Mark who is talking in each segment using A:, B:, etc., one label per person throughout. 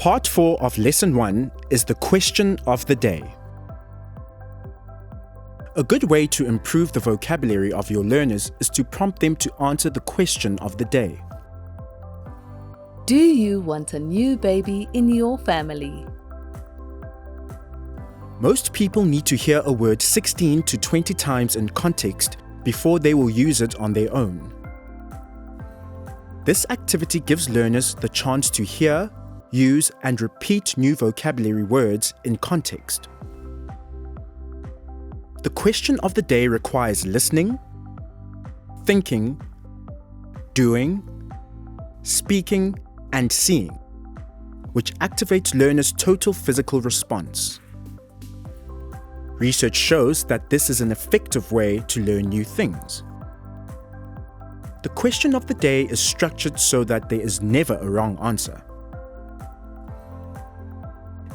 A: Part 4 of Lesson 1 is the question of the day. A good way to improve the vocabulary of your learners is to prompt them to answer the question of the day.
B: Do you want a new baby in your family?
A: Most people need to hear a word 16 to 20 times in context before they will use it on their own. This activity gives learners the chance to hear, use, and repeat new vocabulary words in context. The question of the day requires listening, thinking, doing, speaking, and seeing, which activates learners' total physical response. Research shows that this is an effective way to learn new things. The question of the day is structured so that there is never a wrong answer.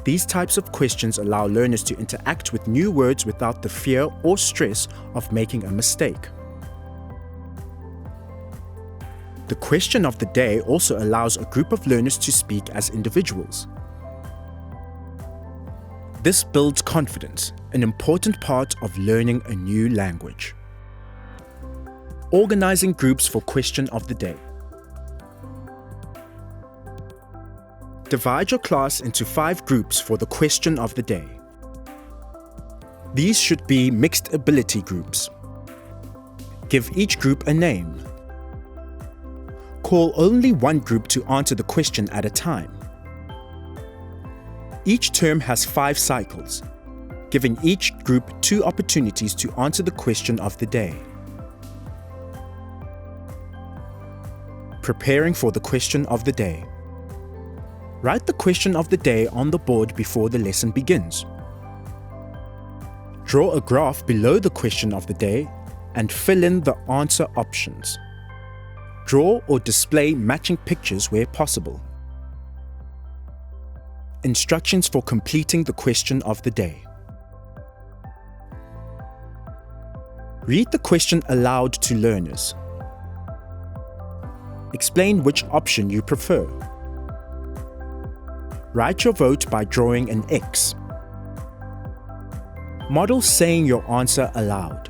A: These types of questions allow learners to interact with new words without the fear or stress of making a mistake. The question of the day also allows a group of learners to speak as individuals. This builds confidence, an important part of learning a new language. Organizing groups for question of the day. Divide your class into 5 groups for the question of the day. These should be mixed ability groups. Give each group a name. Call only one group to answer the question at a time. Each term has 5 cycles, giving each group 2 opportunities to answer the question of the day. Preparing for the question of the day. Write the question of the day on the board before the lesson begins. Draw a graph below the question of the day and fill in the answer options. Draw or display matching pictures where possible. Instructions for completing the question of the day. Read the question aloud to learners. Explain which option you prefer. Write your vote by drawing an X. Model saying your answer aloud.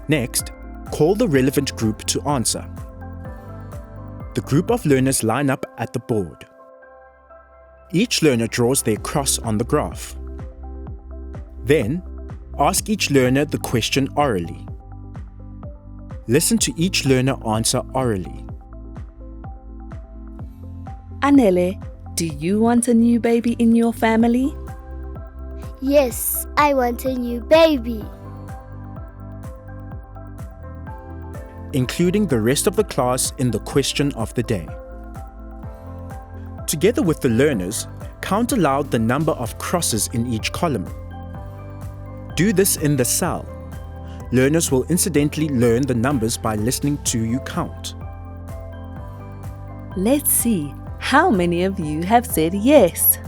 A: Next, call the relevant group to answer. The group of learners line up at the board. Each learner draws their cross on the graph. Then, ask each learner the question orally. Listen to each learner answer orally.
B: Anele, do you want a new baby in your family?
C: Yes, I want a new baby.
A: Including the rest of the class in the question of the day. Together with the learners, count aloud the number of crosses in each column. Do this in the cell. Learners will incidentally learn the numbers by listening to you count.
B: Let's see how many of you have said yes.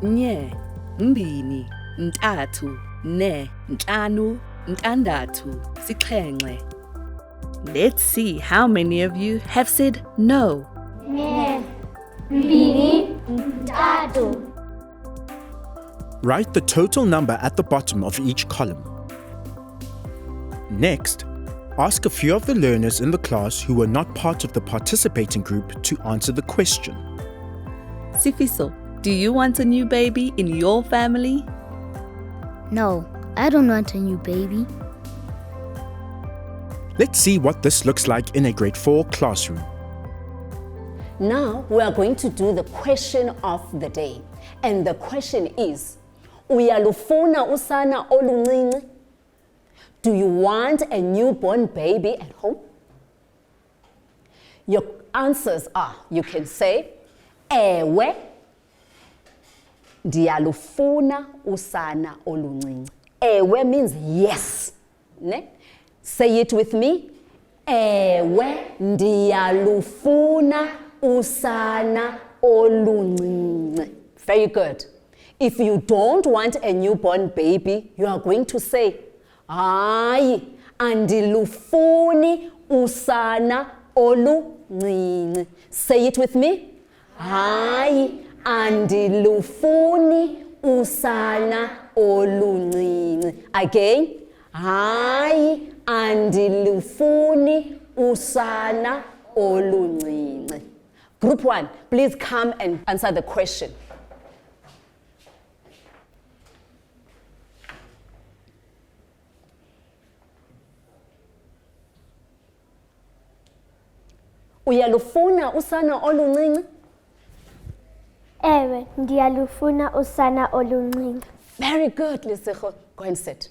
B: Nye, mbini, ntathu, ne, ntlanu, ntandathu, sixhenxe. Let's see how many of you have said no.
C: Ne, mbini, ntathu.
A: Write the total number at the bottom of each column. Next, ask a few of the learners in the class who were not part of the participating group to answer the question.
B: Sifiso, do you want a new baby in your family?
C: No, I don't want a new baby.
A: Let's see what this looks like in a grade 4 classroom.
D: Now we are going to do the question of the day. And the question is, uyalufuna usana oluncinci? Do you want a newborn baby at home? Your answers are, you can say, ewe, ndiyalufuna usana oluncinci. Ewe means yes. Ne? Say it with me. Ewe, ndiyalufuna usana oluncinci. Very good. If you don't want a newborn baby, you are going to say, hayi, andilufuni usana oluncinci. Say it with me. Hayi, andilufuni usana oluncinci. Again, hayi andilufuni usana oluncinci. Group 1, please come and answer the question. Uyalufuna usana oluncinci?
C: Ewe, ndiyalufuna usana oluncinci.
D: Very good, Lesego. Go and sit.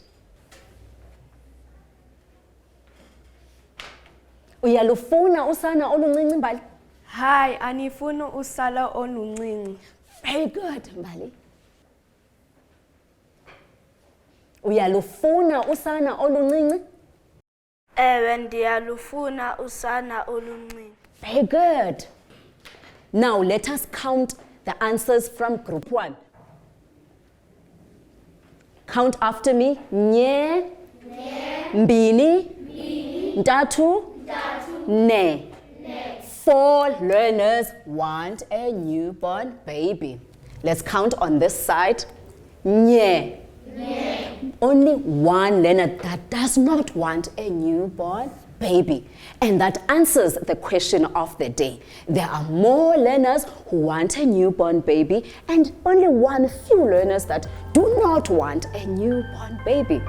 D: Uyalufuna usana oluncinci, Mbali?
E: Hayi, anifuni usala oluncinci.
D: Very good, Mbali. Uyalufuna usana oluncinci?
E: Ewe, ndiyalufuna usana oluncinci.
D: Very good. Now let us count the answers from group 1. Count after me. Nye, mbini, ntatu, ne. 4 learners want a newborn baby. Let's count on this side. Nye. Only 1 learner that does not want a newborn baby. And that answers the question of the day. There are more learners who want a newborn baby and only few learners that do not want a newborn baby.